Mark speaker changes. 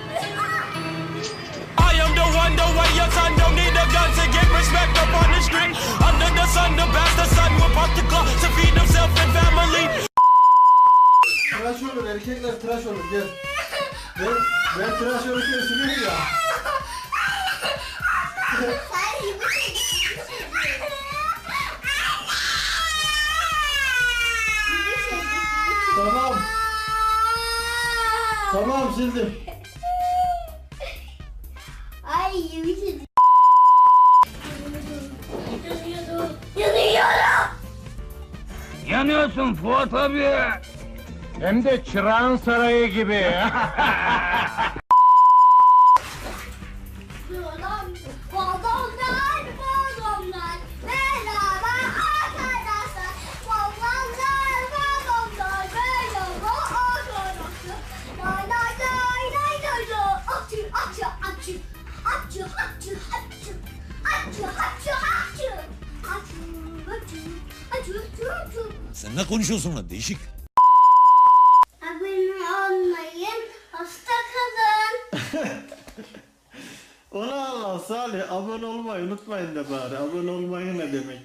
Speaker 1: I am the one, the way your son don't need a gun to get respect up on the street. Under the sun, the bastard son will pop the clock to feed himself and family.
Speaker 2: Tıraş olur, erkekler tıraş olur, gel. Ben tıraş olurken sürüyorum ya. Tamam. Tamam, sildim.
Speaker 3: Ay yürüyüşüm. Yanıyorum.
Speaker 4: Yanıyorsun Fuat abi. Hem de çırağın sarayı gibi.
Speaker 3: Balonlar, balonlar, merhaba arkadaşlar. Balonlar, balonlar, merhaba arkadaşlar. Lay lay lay lay lay lay. Açı, açı, açı. Açı, açı, açı. Açı, açı, açı. Açı, açı, açı, açı, açı.
Speaker 5: Sen ne konuşuyorsun lan değişik?
Speaker 3: Abone olmayın, hoşça kalın.
Speaker 2: Allah Allah Salih, abone olmayı unutmayın da bari. Abone olmayı ne demek?